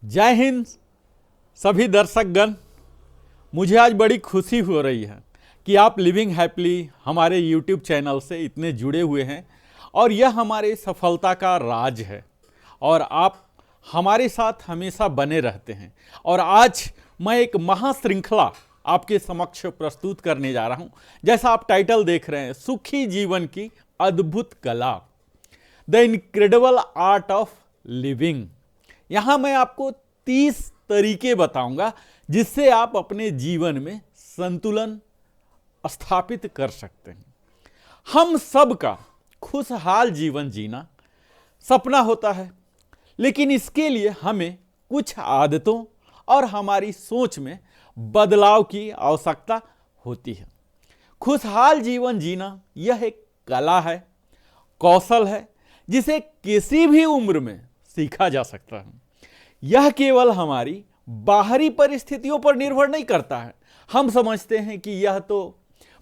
जय हिंद सभी दर्शकगण। मुझे आज बड़ी खुशी हो रही है कि आप लिविंग हैप्पीली हमारे YouTube चैनल से इतने जुड़े हुए हैं और यह हमारे सफलता का राज है और आप हमारे साथ हमेशा बने रहते हैं। और आज मैं एक महाश्रृंखला आपके समक्ष प्रस्तुत करने जा रहा हूं। जैसा आप टाइटल देख रहे हैं, सुखी जीवन की अद्भुत कला, the incredible art of living. यहां मैं आपको 30 तरीके बताऊंगा जिससे आप अपने जीवन में संतुलन स्थापित कर सकते हैं। हम सब का खुशहाल जीवन जीना सपना होता है, लेकिन इसके लिए हमें कुछ आदतों और हमारी सोच में बदलाव की आवश्यकता होती है। खुशहाल जीवन जीना यह एक कला है, कौशल है जिसे किसी भी उम्र में सीखा जा सकता है। यह केवल हमारी बाहरी परिस्थितियों पर निर्भर नहीं करता है। हम समझते हैं कि यह तो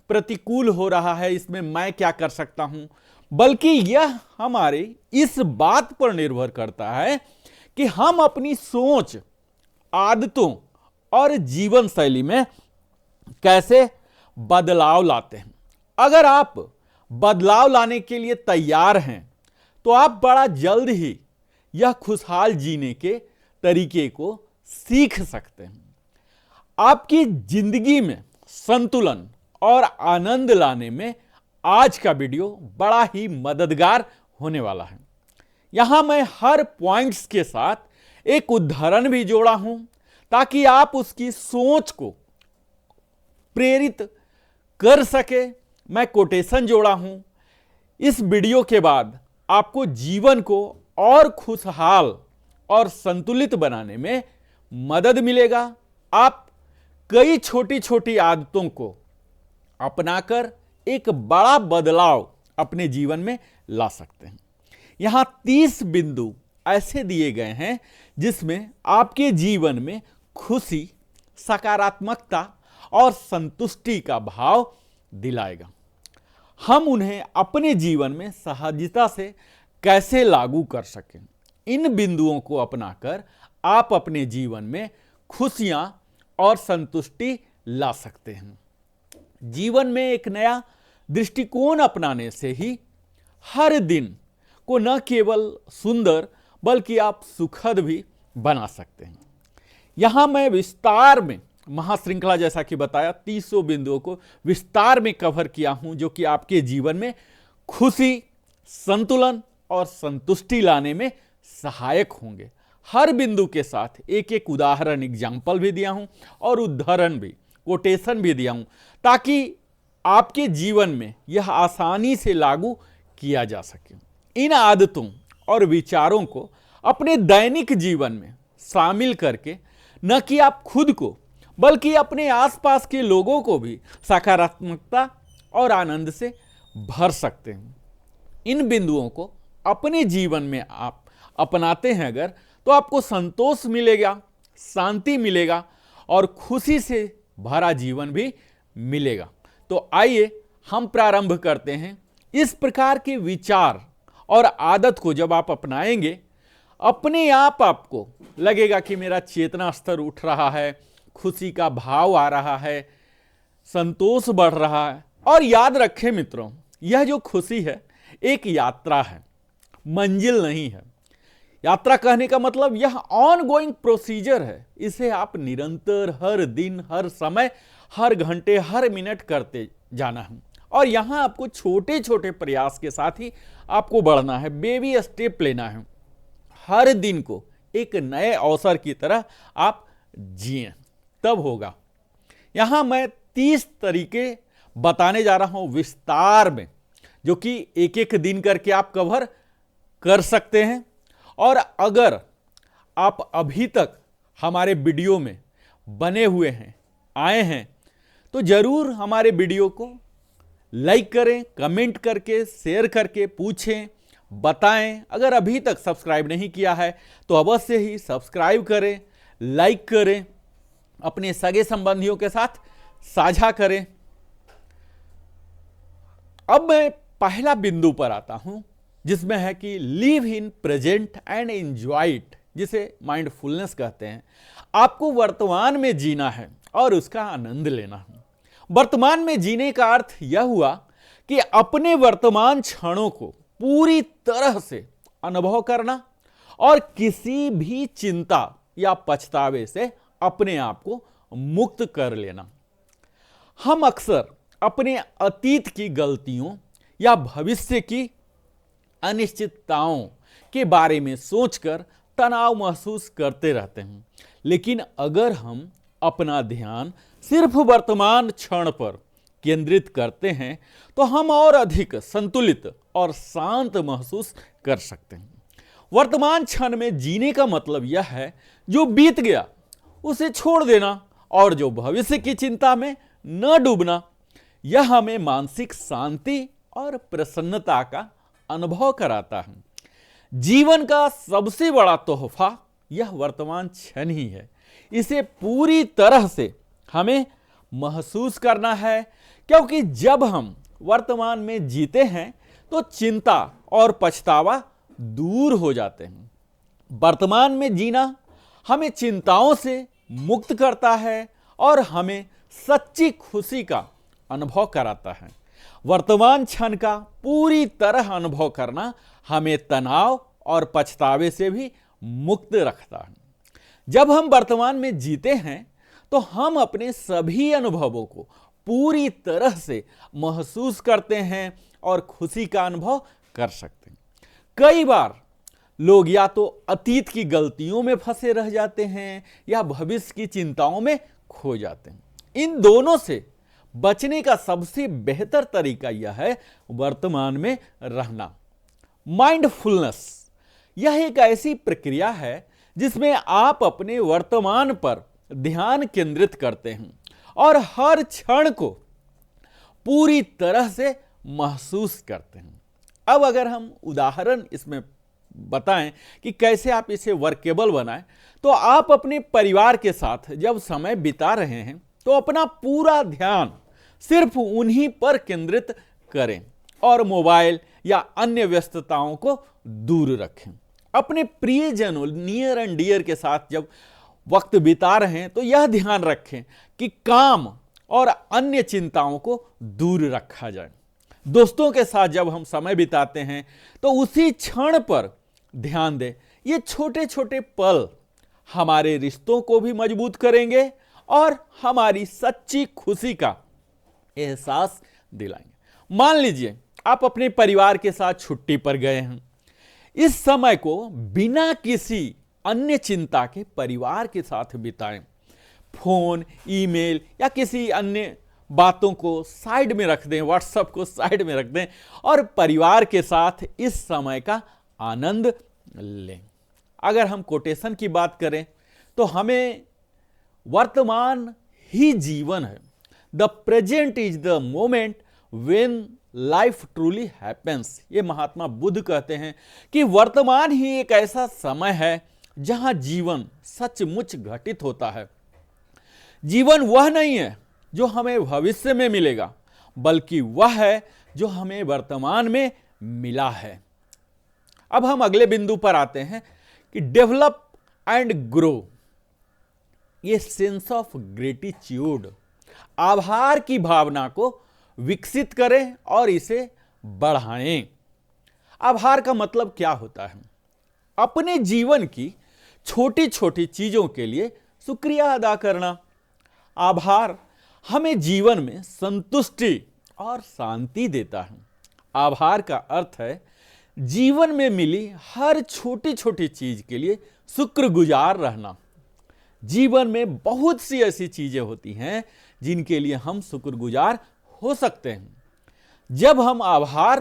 प्रतिकूल हो रहा है, इसमें मैं क्या कर सकता हूं, बल्कि यह हमारे इस बात पर निर्भर करता है कि हम अपनी सोच, आदतों और जीवन शैली में कैसे बदलाव लाते हैं। अगर आप बदलाव लाने के लिए तैयार हैं तो आप बड़ा जल्द ही यह खुशहाल जीने के तरीके को सीख सकते हैं। आपकी जिंदगी में संतुलन और आनंद लाने में आज का वीडियो बड़ा ही मददगार होने वाला है। यहां मैं हर पॉइंट्स के साथ एक उदाहरण भी जोड़ा हूं ताकि आप उसकी सोच को प्रेरित कर सके। मैं कोटेशन जोड़ा हूं। इस वीडियो के बाद आपको जीवन को और खुशहाल और संतुलित बनाने में मदद मिलेगा। आप कई छोटी छोटी आदतों को अपनाकर एक बड़ा बदलाव अपने जीवन में ला सकते हैं। यहां 30 बिंदु ऐसे दिए गए हैं जिसमें आपके जीवन में खुशी, सकारात्मकता और संतुष्टि का भाव दिलाएगा। हम उन्हें अपने जीवन में सहजता से कैसे लागू कर सकें, इन बिंदुओं को अपनाकर आप अपने जीवन में खुशियां और संतुष्टि ला सकते हैं। जीवन में एक नया दृष्टिकोण अपनाने से ही हर दिन को न केवल सुंदर बल्कि आप सुखद भी बना सकते हैं। यहां मैं विस्तार में महाश्रृंखला जैसा कि बताया 300 बिंदुओं को विस्तार में कवर किया हूं जो कि आपके जीवन में खुशी, संतुलन और संतुष्टि लाने में सहायक होंगे। हर बिंदु के साथ एक एक उदाहरण, एग्जाम्पल भी दिया हूं और उदाहरण भी, कोटेशन भी दिया हूं ताकि आपके जीवन में यह आसानी से लागू किया जा सके। इन आदतों और विचारों को अपने दैनिक जीवन में शामिल करके न कि आप खुद को बल्कि अपने आसपास के लोगों को भी सकारात्मकता और आनंद से भर सकते हैं। इन बिंदुओं को अपने जीवन में आप अपनाते हैं अगर, तो आपको संतोष मिलेगा, शांति मिलेगा और खुशी से भरा जीवन भी मिलेगा। तो आइए हम प्रारंभ करते हैं। इस प्रकार के विचार और आदत को जब आप अपनाएंगे, अपने आप आपको लगेगा कि मेरा चेतना स्तर उठ रहा है, खुशी का भाव आ रहा है, संतोष बढ़ रहा है। और याद रखें मित्रों, यह जो खुशी है एक यात्रा है, मंजिल नहीं है। यात्रा कहने का मतलब यह ऑन गोइंग प्रोसीजर है। इसे आप निरंतर हर दिन, हर समय, हर घंटे, हर मिनट करते जाना है। और यहां आपको छोटे छोटे प्रयास के साथ ही आपको बढ़ना है, बेबी स्टेप लेना है। हर दिन को एक नए अवसर की तरह आप जिएं, तब होगा। यहां मैं 30 तरीके बताने जा रहा हूं विस्तार में, जो कि एक एक दिन करके आप कवर कर सकते हैं। और अगर आप अभी तक हमारे वीडियो में बने हुए हैं, आए हैं, तो जरूर हमारे वीडियो को लाइक करें, कमेंट करके, शेयर करके पूछें, बताएं। अगर अभी तक सब्सक्राइब नहीं किया है तो अवश्य ही सब्सक्राइब करें, लाइक करें, अपने सगे संबंधियों के साथ साझा करें। अब मैं पहला बिंदु पर आता हूं जिसमें है कि live in present and enjoy it. जिसे माइंडफुलनेस कहते हैं, आपको वर्तमान में जीना है और उसका आनंद लेना है। वर्तमान में जीने का अर्थ यह हुआ कि अपने वर्तमान क्षणों को पूरी तरह से अनुभव करना और किसी भी चिंता या पछतावे से अपने आप को मुक्त कर लेना। हम अक्सर अपने अतीत की गलतियों या भविष्य की अनिश्चितताओं के बारे में सोचकर तनाव महसूस करते रहते हैं, लेकिन अगर हम अपना ध्यान सिर्फ वर्तमान क्षण पर केंद्रित करते हैं तो हम और अधिक संतुलित और शांत महसूस कर सकते हैं। वर्तमान क्षण में जीने का मतलब यह है जो बीत गया उसे छोड़ देना और जो भविष्य की चिंता में न डूबना। यह हमें मानसिक शांति और प्रसन्नता का अनुभव कराता है। जीवन का सबसे बड़ा तोहफा यह वर्तमान क्षण ही है। इसे पूरी तरह से हमें महसूस करना है, क्योंकि जब हम वर्तमान में जीते हैं तो चिंता और पछतावा दूर हो जाते हैं। वर्तमान में जीना हमें चिंताओं से मुक्त करता है और हमें सच्ची खुशी का अनुभव कराता है। वर्तमान क्षण का पूरी तरह अनुभव करना हमें तनाव और पछतावे से भी मुक्त रखता है। जब हम वर्तमान में जीते हैं तो हम अपने सभी अनुभवों को पूरी तरह से महसूस करते हैं और खुशी का अनुभव कर सकते हैं। कई बार लोग या तो अतीत की गलतियों में फंसे रह जाते हैं या भविष्य की चिंताओं में खो जाते हैं। इन दोनों से बचने का सबसे बेहतर तरीका यह है वर्तमान में रहना। माइंडफुलनेस यह एक ऐसी प्रक्रिया है जिसमें आप अपने वर्तमान पर ध्यान केंद्रित करते हैं और हर क्षण को पूरी तरह से महसूस करते हैं। अब अगर हम उदाहरण इसमें बताएं कि कैसे आप इसे वर्केबल बनाएं, तो आप अपने परिवार के साथ जब समय बिता रहे हैं तो अपना पूरा ध्यान सिर्फ उन्हीं पर केंद्रित करें और मोबाइल या अन्य व्यस्तताओं को दूर रखें। अपने प्रियजनों, नियर एंड डियर के साथ जब वक्त बिता रहे हैं तो यह ध्यान रखें कि काम और अन्य चिंताओं को दूर रखा जाए। दोस्तों के साथ जब हम समय बिताते हैं तो उसी क्षण पर ध्यान दें। ये छोटे छोटे पल हमारे रिश्तों को भी मजबूत करेंगे और हमारी सच्ची खुशी का एहसास दिलाएंगे। मान लीजिए आप अपने परिवार के साथ छुट्टी पर गए हैं। इस समय को बिना किसी अन्य चिंता के परिवार के साथ बिताएं। फोन, ईमेल या किसी अन्य बातों को साइड में रख दें, व्हाट्सएप को साइड में रख दें और परिवार के साथ इस समय का आनंद लें। अगर हम कोटेशन की बात करें तो हमें वर्तमान ही जीवन है। The present is the moment when life truly happens. ये महात्मा बुद्ध कहते हैं कि वर्तमान ही एक ऐसा समय है जहां जीवन सचमुच घटित होता है। जीवन वह नहीं है जो हमें भविष्य में मिलेगा, बल्कि वह है जो हमें वर्तमान में मिला है। अब हम अगले बिंदु पर आते हैं कि डेवलप एंड ग्रो। ये सेंस ऑफ ग्रेटिट्यूड, आभार की भावना को विकसित करें और इसे बढ़ाएं। आभार का मतलब क्या होता है? अपने जीवन की छोटी छोटी चीजों के लिए शुक्रिया अदा करना। आभार हमें जीवन में संतुष्टि और शांति देता है। आभार का अर्थ है जीवन में मिली हर छोटी छोटी चीज के लिए शुक्रगुजार रहना। जीवन में बहुत सी ऐसी चीजें होती हैं जिनके लिए हम शुक्रगुजार हो सकते हैं। जब हम आभार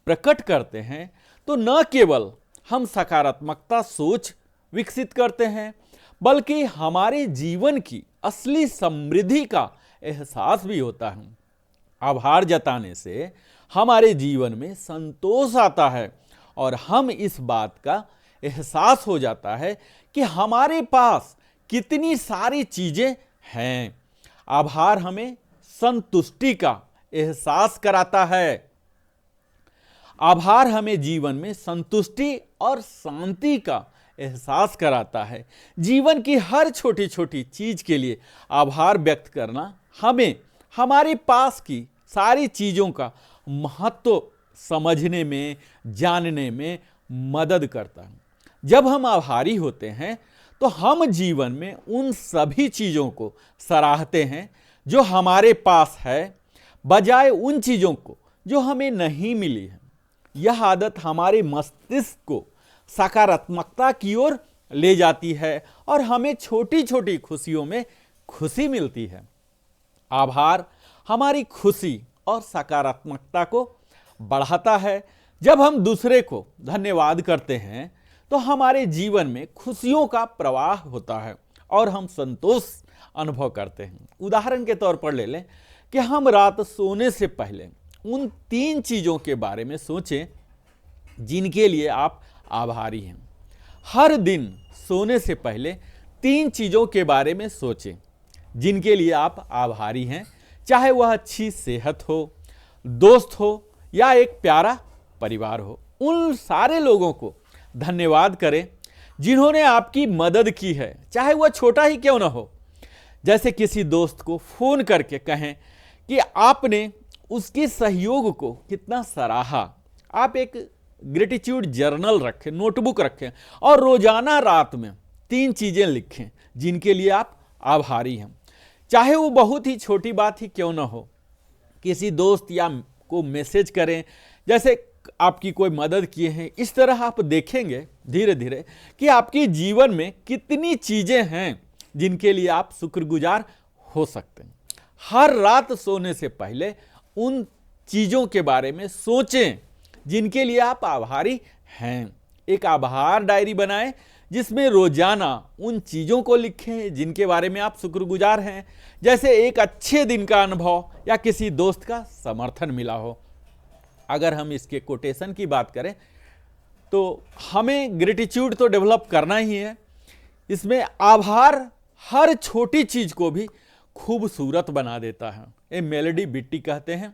प्रकट करते हैं तो न केवल हम सकारात्मकता सोच विकसित करते हैं, बल्कि हमारे जीवन की असली समृद्धि का एहसास भी होता है। आभार जताने से हमारे जीवन में संतोष आता है और हम इस बात का एहसास हो जाता है कि हमारे पास कितनी सारी चीजें हैं। आभार हमें संतुष्टि का एहसास कराता है। आभार हमें जीवन में संतुष्टि और शांति का एहसास कराता है। जीवन की हर छोटी छोटी चीज के लिए आभार व्यक्त करना हमें हमारे पास की सारी चीजों का महत्व समझने में, जानने में मदद करता है। जब हम आभारी होते हैं तो हम जीवन में उन सभी चीजों को सराहते हैं जो हमारे पास है, बजाय उन चीजों को जो हमें नहीं मिली है। यह आदत हमारे मस्तिष्क को सकारात्मकता की ओर ले जाती है और हमें छोटी छोटी खुशियों में खुशी मिलती है। आभार हमारी खुशी और सकारात्मकता को बढ़ाता है। जब हम दूसरे को धन्यवाद करते हैं तो हमारे जीवन में खुशियों का प्रवाह होता है और हम संतोष अनुभव करते हैं। उदाहरण के तौर पर ले लें कि हम रात सोने से पहले उन 3 चीजों के बारे में सोचें जिनके लिए आप आभारी हैं। हर दिन सोने से पहले 3 चीजों के बारे में सोचें जिनके लिए आप आभारी हैं, चाहे वह अच्छी सेहत हो, दोस्त हो या एक प्यारा परिवार हो। उन सारे लोगों को धन्यवाद करें जिन्होंने आपकी मदद की है, चाहे वह छोटा ही क्यों ना हो। जैसे किसी दोस्त को फोन करके कहें कि आपने उसके सहयोग को कितना सराहा। आप एक ग्रेटिट्यूड जर्नल रखें, नोटबुक रखें और रोजाना रात में 3 चीजें लिखें जिनके लिए आप आभारी हैं, चाहे वो बहुत ही छोटी बात ही क्यों ना हो। किसी दोस्त या को मैसेज करें जैसे आपकी कोई मदद किए हैं। इस तरह आप देखेंगे धीरे धीरे कि आपके जीवन में कितनी चीजें हैं जिनके लिए आप शुक्रगुजार हो सकते हैं। हर रात सोने से पहले उन चीजों के बारे में सोचें जिनके लिए आप आभारी हैं। एक आभार डायरी बनाएं जिसमें रोजाना उन चीजों को लिखें जिनके बारे में आप शुक्रगुजार हैं, जैसे एक अच्छे दिन का अनुभव या किसी दोस्त का समर्थन मिला हो। अगर हम इसके कोटेशन की बात करें तो हमें ग्रेटिट्यूड तो डेवलप करना ही है। इसमें आभार हर छोटी चीज को भी खूबसूरत बना देता है। ये मेलोडी बिट्टी कहते हैं।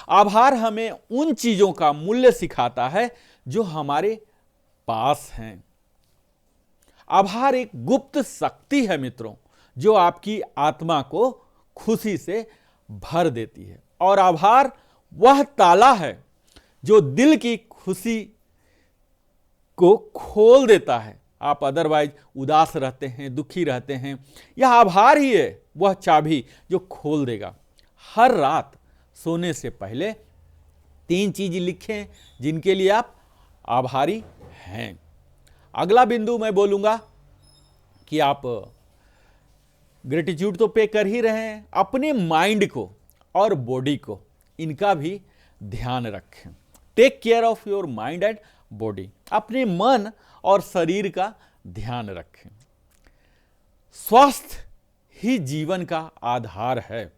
आभार हमें उन चीजों का मूल्य सिखाता है जो हमारे पास हैं। आभार एक गुप्त शक्ति है मित्रों, जो आपकी आत्मा को खुशी से भर देती है। और आभार वह ताला है जो दिल की खुशी को खोल देता है। आप अदरवाइज उदास रहते हैं, दुखी रहते हैं, यह आभार ही है वह चाबी जो खोल देगा। हर रात सोने से पहले 3 चीज लिखें जिनके लिए आप आभारी हैं। अगला बिंदु मैं बोलूंगा कि आप ग्रेटिट्यूड तो पे कर ही रहे हैं, अपने माइंड को और बॉडी को इनका भी ध्यान रखें। Take care of your mind and body. अपने मन और शरीर का ध्यान रखें। स्वास्थ्य ही जीवन का आधार है।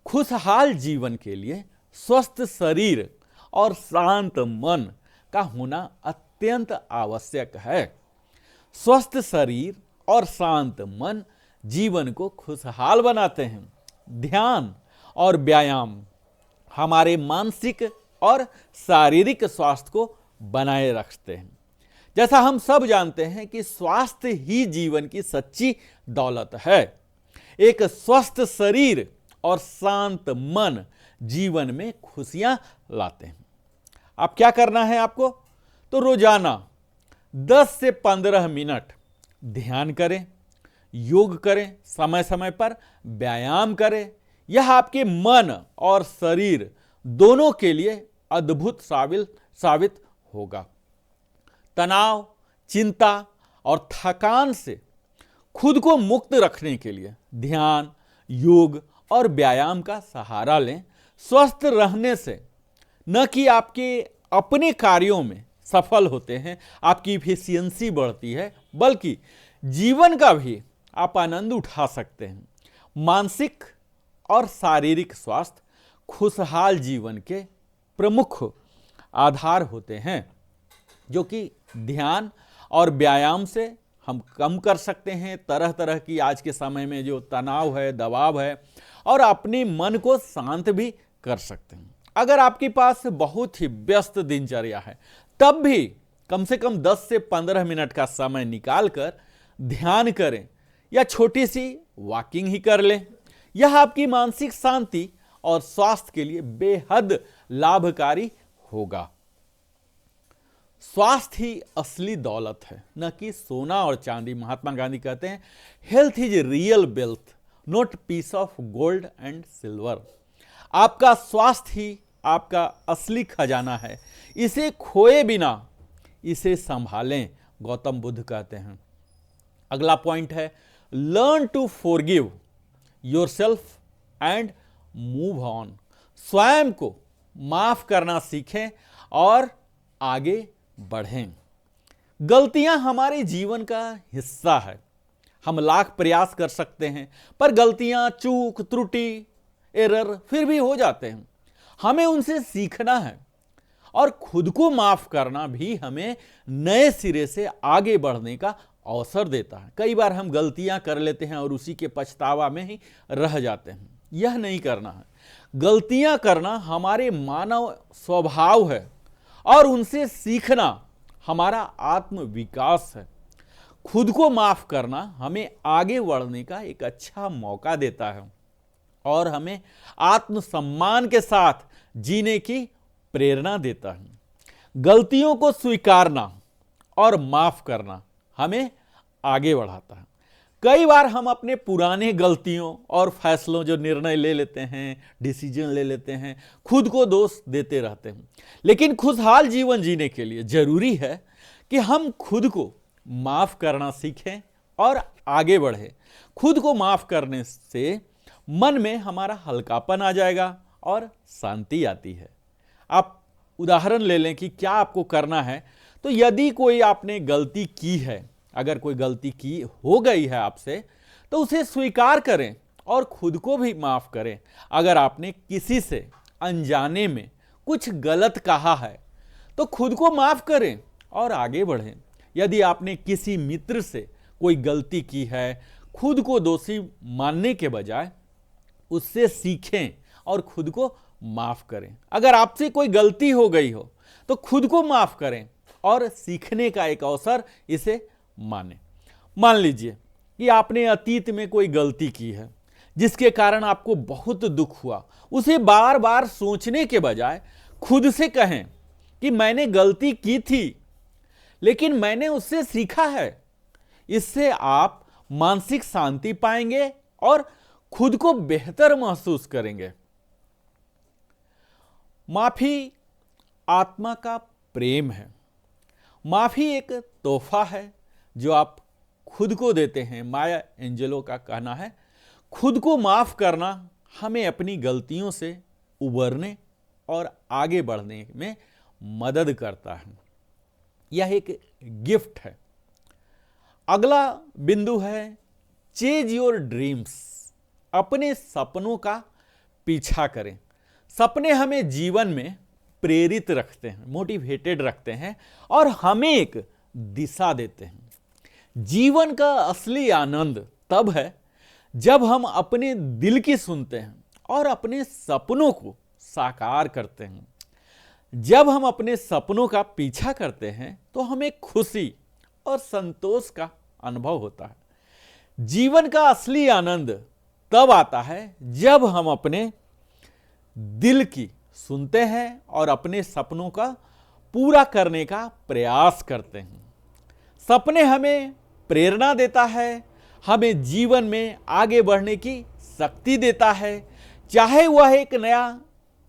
खुशहाल जीवन के लिए स्वस्थ शरीर और शांत मन का होना अत्यंत आवश्यक है। स्वस्थ शरीर और शांत मन जीवन को खुशहाल बनाते हैं। ध्यान और व्यायाम हमारे मानसिक और शारीरिक स्वास्थ्य को बनाए रखते हैं। जैसा हम सब जानते हैं कि स्वास्थ्य ही जीवन की सच्ची दौलत है। एक स्वस्थ शरीर और शांत मन जीवन में खुशियां लाते हैं। अब क्या करना है आपको? तो रोजाना 10 से 15 मिनट ध्यान करें, योग करें, समय समय पर व्यायाम करें। यह आपके मन और शरीर दोनों के लिए अद्भुत साबित होगा। तनाव, चिंता और थकान से खुद को मुक्त रखने के लिए ध्यान, योग और व्यायाम का सहारा लें। स्वस्थ रहने से न कि आपके अपने कार्यों में सफल होते हैं, आपकी इफिशियंसी बढ़ती है, बल्कि जीवन का भी आप आनंद उठा सकते हैं। मानसिक और शारीरिक स्वास्थ्य खुशहाल जीवन के प्रमुख आधार होते हैं, जो कि ध्यान और व्यायाम से हम कम कर सकते हैं तरह तरह की आज के समय में जो तनाव है, दबाव है, और अपने मन को शांत भी कर सकते हैं। अगर आपके पास बहुत ही व्यस्त दिनचर्या है, तब भी कम से कम 10 से 15 मिनट का समय निकालकर ध्यान करें या छोटी सी वॉकिंग ही कर लें। यह आपकी मानसिक शांति और स्वास्थ्य के लिए बेहद लाभकारी होगा। स्वास्थ्य ही असली दौलत है, न कि सोना और चांदी। महात्मा गांधी कहते हैं, health is real wealth, not piece of gold and silver. आपका स्वास्थ्य ही आपका असली खजाना है, इसे खोए बिना इसे संभालें, गौतम बुद्ध कहते हैं। अगला पॉइंट है, learn to forgive yourself and move on. स्वयं को माफ करना सीखें और आगे बढ़ें। गलतियां हमारे जीवन का हिस्सा है। हम लाख प्रयास कर सकते हैं, पर गलतियां, चूक, त्रुटि, एरर फिर भी हो जाते हैं। हमें उनसे सीखना है और खुद को माफ करना भी हमें नए सिरे से आगे बढ़ने का अवसर देता है। कई बार हम गलतियां कर लेते हैं और उसी के पछतावा में ही रह जाते हैं। यह नहीं करना है। गलतियां करना हमारे मानव स्वभाव है और उनसे सीखना हमारा आत्मविकास है। खुद को माफ करना हमें आगे बढ़ने का एक अच्छा मौका देता है और हमें आत्मसम्मान के साथ जीने की प्रेरणा देता है। गलतियों को स्वीकारना और माफ करना हमें आगे बढ़ाता है। कई बार हम अपने पुराने गलतियों और फैसलों, जो निर्णय ले लेते हैं, डिसीजन ले लेते हैं, खुद को दोष देते रहते हैं। लेकिन खुशहाल जीवन जीने के लिए जरूरी है कि हम खुद को माफ करना सीखें और आगे बढ़ें। खुद को माफ करने से मन में हमारा हल्कापन आ जाएगा और शांति आती है। आप उदाहरण ले लें कि क्या आपको करना है। तो यदि कोई आपने गलती की है, अगर कोई गलती की हो गई है आपसे, तो उसे स्वीकार करें और खुद को भी माफ करें। अगर आपने किसी से अनजाने में कुछ गलत कहा है तो खुद को माफ करें और आगे बढ़ें। यदि आपने किसी मित्र से कोई गलती की है, खुद को दोषी मानने के बजाय उससे सीखें और खुद को माफ करें। अगर आपसे कोई गलती हो गई हो तो खुद को माफ करें और सीखने का एक अवसर इसे माने। मान लीजिए कि आपने अतीत में कोई गलती की है जिसके कारण आपको बहुत दुख हुआ। उसे बार बार सोचने के बजाय खुद से कहें कि मैंने गलती की थी लेकिन मैंने उससे सीखा है। इससे आप मानसिक शांति पाएंगे और खुद को बेहतर महसूस करेंगे। माफी आत्मा का प्रेम है। माफी एक तोहफा है जो आप खुद को देते हैं। माया एंजेलो का कहना है, खुद को माफ करना हमें अपनी गलतियों से उबरने और आगे बढ़ने में मदद करता है। यह एक गिफ्ट है। अगला बिंदु है, चेज योर ड्रीम्स। अपने सपनों का पीछा करें। सपने हमें जीवन में प्रेरित रखते हैं, मोटिवेटेड रखते हैं और हमें एक दिशा देते हैं। जीवन का असली आनंद तब है जब हम अपने दिल की सुनते हैं और अपने सपनों को साकार करते हैं। जब हम अपने सपनों का पीछा करते हैं तो हमें खुशी और संतोष का अनुभव होता है। जीवन का असली आनंद तब आता है जब हम अपने दिल की सुनते हैं और अपने सपनों का पूरा करने का प्रयास करते हैं। सपने हमें प्रेरणा देता है, हमें जीवन में आगे बढ़ने की शक्ति देता है। चाहे वह एक नया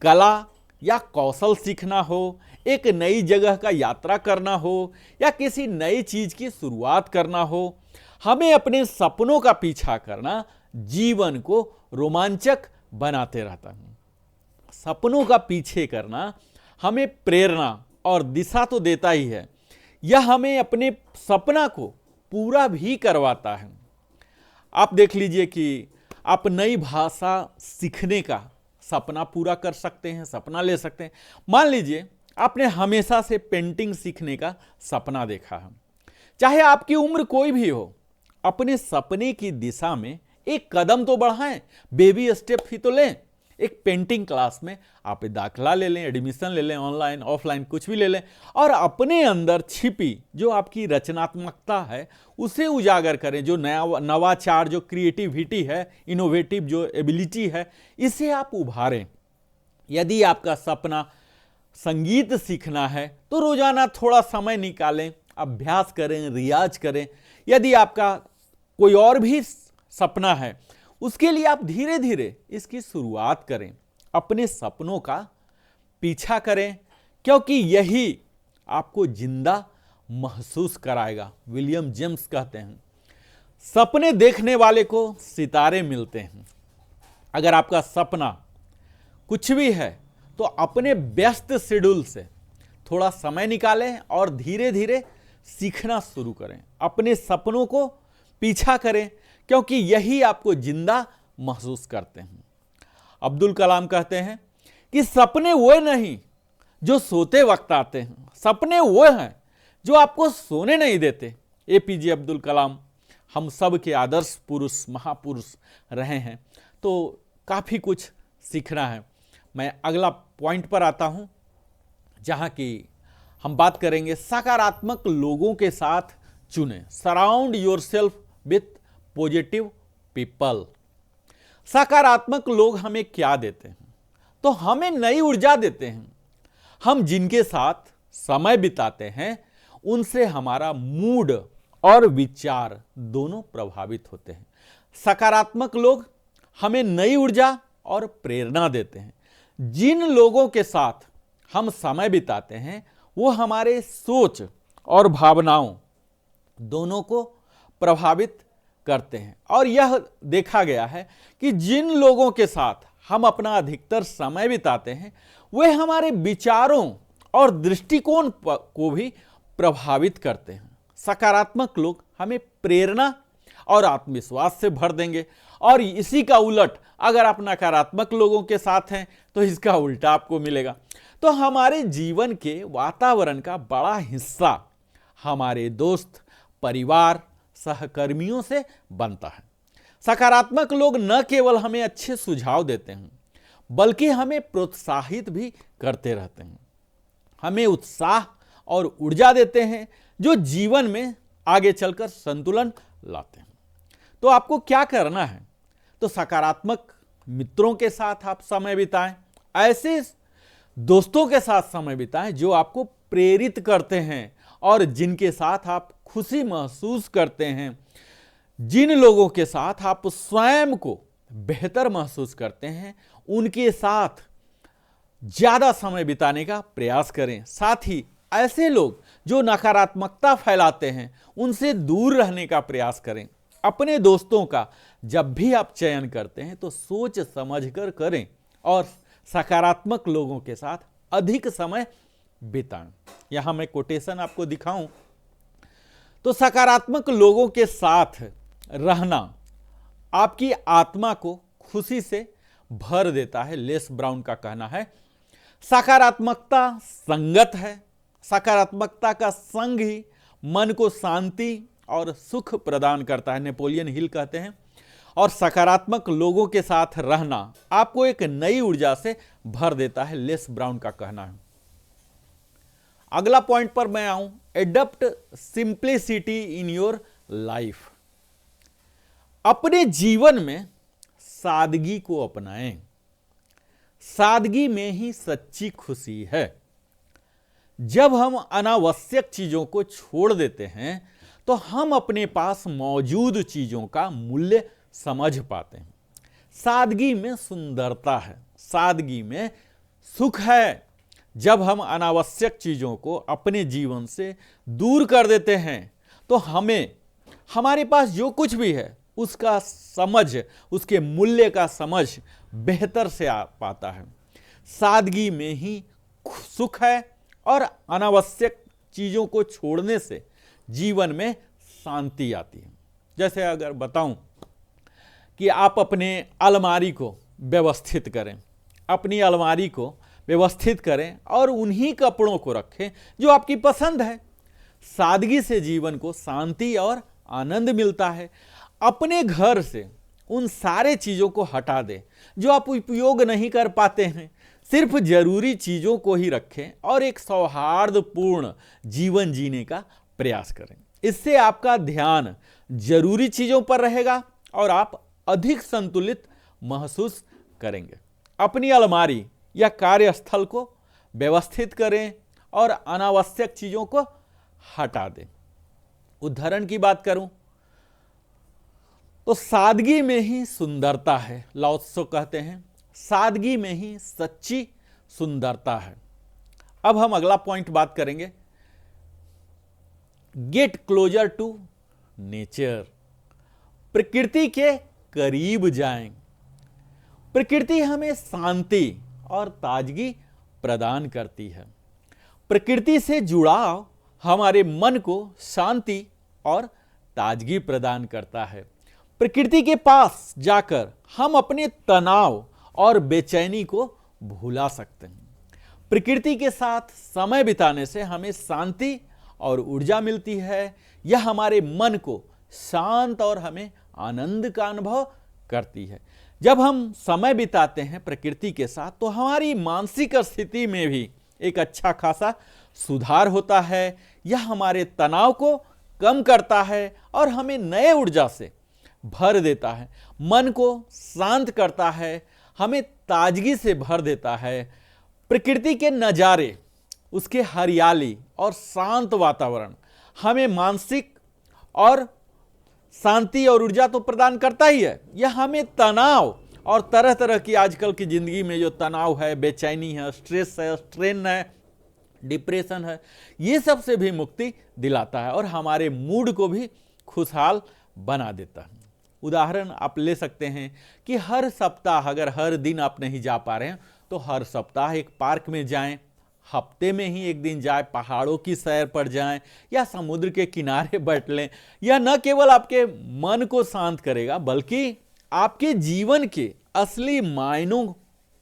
कला या कौशल सीखना हो, एक नई जगह का यात्रा करना हो या किसी नई चीज की शुरुआत करना हो, हमें अपने सपनों का पीछा करना जीवन को रोमांचक बनाते रहता है। सपनों का पीछे करना हमें प्रेरणा और दिशा तो देता ही है, यह हमें अपने सपना को पूरा भी करवाता है। आप देख लीजिए कि आप नई भाषा सीखने का सपना पूरा कर सकते हैं, सपना ले सकते हैं। मान लीजिए आपने हमेशा से पेंटिंग सीखने का सपना देखा है। चाहे आपकी उम्र कोई भी हो, अपने सपने की दिशा में एक कदम तो बढ़ाएं, बेबी स्टेप ही तो लें। एक पेंटिंग क्लास में आप दाखला ले लें, एडमिशन ले लें, ऑनलाइन ऑफलाइन कुछ भी ले लें, और अपने अंदर छिपी जो आपकी रचनात्मकता है उसे उजागर करें। जो नया नवाचार, जो क्रिएटिविटी है, इनोवेटिव जो एबिलिटी है, इसे आप उभारें। यदि आपका सपना संगीत सीखना है तो रोजाना थोड़ा समय निकालें, अभ्यास करें, रियाज करें। यदि आपका कोई और भी सपना है, उसके लिए आप धीरे धीरे इसकी शुरुआत करें, अपने सपनों का पीछा करें, क्योंकि यही आपको जिंदा महसूस कराएगा। विलियम जेम्स कहते हैं, सपने देखने वाले को सितारे मिलते हैं। अगर आपका सपना कुछ भी है तो अपने व्यस्त शेड्यूल से थोड़ा समय निकालें और धीरे धीरे सीखना शुरू करें, अपने सपनों को पीछा करें, क्योंकि यही आपको जिंदा महसूस करते हैं। अब्दुल कलाम कहते हैं कि सपने वो नहीं जो सोते वक्त आते हैं, सपने वो हैं जो आपको सोने नहीं देते। एपीजे अब्दुल कलाम हम सब के आदर्श पुरुष, महापुरुष रहे हैं, तो काफ़ी कुछ सीखना है। मैं अगला पॉइंट पर आता हूं, जहां की हम बात करेंगे सकारात्मक लोगों के साथ चुनें। Surround yourself with positive people. सकारात्मक लोग हमें क्या देते हैं? तो हमें नई ऊर्जा देते हैं। हम जिनके साथ समय बिताते हैं उनसे हमारा मूड और विचार दोनों प्रभावित होते हैं। सकारात्मक लोग हमें नई ऊर्जा और प्रेरणा देते हैं। जिन लोगों के साथ हम समय बिताते हैं वो हमारे सोच और भावनाओं दोनों को प्रभावित करते हैं। और यह देखा गया है कि जिन लोगों के साथ हम अपना अधिकतर समय बिताते हैं वे हमारे विचारों और दृष्टिकोण को भी प्रभावित करते हैं। सकारात्मक लोग हमें प्रेरणा और आत्मविश्वास से भर देंगे, और इसी का उलट अगर आप नकारात्मक लोगों के साथ हैं तो इसका उल्टा आपको मिलेगा। तो हमारे जीवन के वातावरण का बड़ा हिस्सा हमारे दोस्त, परिवार, सहकर्मियों से बनता है। सकारात्मक लोग न केवल हमें अच्छे सुझाव देते हैं बल्कि हमें प्रोत्साहित भी करते रहते हैं, हमें उत्साह और ऊर्जा देते हैं जो जीवन में आगे चलकर संतुलन लाते हैं। तो आपको क्या करना है? तो सकारात्मक मित्रों के साथ आप समय बिताएं, ऐसे दोस्तों के साथ समय बिताएं जो आपको प्रेरित करते हैं और जिनके साथ आप खुशी महसूस करते हैं, जिन लोगों के साथ आप स्वयं को बेहतर महसूस करते हैं, उनके साथ ज्यादा समय बिताने का प्रयास करें। साथ ही ऐसे लोग जो नकारात्मकता फैलाते हैं उनसे दूर रहने का प्रयास करें। अपने दोस्तों का जब भी आप चयन करते हैं तो सोच समझकर करें और सकारात्मक लोगों के साथ अधिक समय बिताएं। यहां मैं कोटेशन आपको दिखाऊं तो सकारात्मक लोगों के साथ रहना आपकी आत्मा को खुशी से भर देता है। लेस ब्राउन का कहना है, सकारात्मकता संगत है, सकारात्मकता का संग ही मन को शांति और सुख प्रदान करता है। नेपोलियन हिल कहते हैं, और सकारात्मक लोगों के साथ रहना आपको एक नई ऊर्जा से भर देता है। लेस ब्राउन का कहना है। अगला पॉइंट पर मैं आऊं, adapt simplicity in your life. अपने जीवन में सादगी को अपनाएं। सादगी में ही सच्ची खुशी है। जब हम अनावश्यक चीजों को छोड़ देते हैं तो हम अपने पास मौजूद चीजों का मूल्य समझ पाते हैं। सादगी में सुंदरता है, सादगी में सुख है। जब हम अनावश्यक चीजों को अपने जीवन से दूर कर देते हैं तो हमारे पास जो कुछ भी है उसका समझ, उसके मूल्य का समझ बेहतर से आ पाता है। सादगी में ही सुख है और अनावश्यक चीजों को छोड़ने से जीवन में शांति आती है। जैसे अगर बताऊं कि आप अपने अलमारी को व्यवस्थित करें, अपनी अलमारी को व्यवस्थित करें और उन्हीं कपड़ों को रखें जो आपकी पसंद है। सादगी से जीवन को शांति और आनंद मिलता है। अपने घर से उन सारे चीज़ों को हटा दें जो आप उपयोग नहीं कर पाते हैं। सिर्फ जरूरी चीज़ों को ही रखें और एक सौहार्दपूर्ण जीवन जीने का प्रयास करें। इससे आपका ध्यान जरूरी चीज़ों पर रहेगा और आप अधिक संतुलित महसूस करेंगे। अपनी अलमारी या कार्यस्थल को व्यवस्थित करें और अनावश्यक चीज़ों को हटा दें। उदाहरण की बात करूं तो सादगी में ही सुंदरता है। लाओ त्से कहते हैं सादगी में ही सच्ची सुंदरता है। अब हम अगला पॉइंट बात करेंगे, गेट क्लोजर टू नेचर। प्रकृति के करीब जाएं। प्रकृति हमें शांति और ताजगी प्रदान करती है। प्रकृति से जुड़ाव हमारे मन को शांति और ताजगी प्रदान करता है। प्रकृति के पास जाकर हम अपने तनाव और बेचैनी को भुला सकते हैं। प्रकृति के साथ समय बिताने से हमें शांति और ऊर्जा मिलती है। यह हमारे मन को शांत और हमें आनंद का अनुभव करती है। जब हम समय बिताते हैं प्रकृति के साथ तो हमारी मानसिक स्थिति में भी एक अच्छा खासा सुधार होता है। यह हमारे तनाव को कम करता है और हमें नए ऊर्जा से भर देता है। मन को शांत करता है, हमें ताजगी से भर देता है। प्रकृति के नज़ारे, उसके हरियाली और शांत वातावरण हमें मानसिक और शांति और ऊर्जा तो प्रदान करता ही है। यह हमें तनाव और तरह तरह की आजकल की ज़िंदगी में जो तनाव है, बेचैनी है, स्ट्रेस है, स्ट्रेन है, डिप्रेशन है, ये सब से भी मुक्ति दिलाता है और हमारे मूड को भी खुशहाल बना देता है। उदाहरण आप ले सकते हैं कि हर सप्ताह, अगर हर दिन आप नहीं जा पा रहे हैं तो हर सप्ताह एक पार्क में जाएं, हफ्ते में ही एक दिन जाएं, पहाड़ों की सैर पर जाएं या समुद्र के किनारे बैठ लें। यह न केवल आपके मन को शांत करेगा बल्कि आपके जीवन के असली मायनों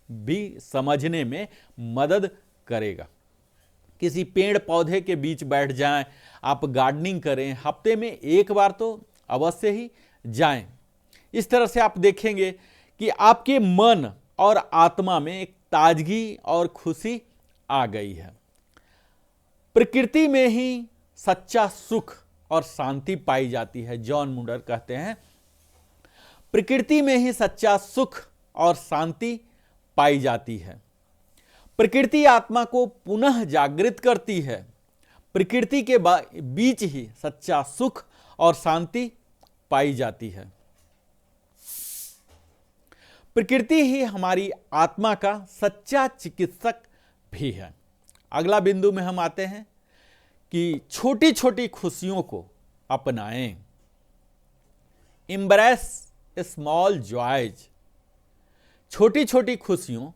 भी समझने में मदद करेगा। किसी पेड़ पौधे के बीच बैठ जाएं, आप गार्डनिंग करें, हफ्ते में एक बार तो अवश्य ही जाएं। इस तरह से आप देखेंगे कि आपके मन और आत्मा में एक ताजगी और खुशी आ गई है। प्रकृति में ही सच्चा सुख और शांति पाई जाती है। जॉन मुंडर कहते हैं, प्रकृति में ही सच्चा सुख और शांति पाई जाती है। प्रकृति आत्मा को पुनः जागृत करती है। प्रकृति के बीच ही सच्चा सुख और शांति पाई जाती है। प्रकृति ही हमारी आत्मा का सच्चा चिकित्सक भी है। अगला बिंदु में हम आते हैं कि छोटी छोटी खुशियों को अपनाएं। Embrace small joys. छोटी छोटी खुशियों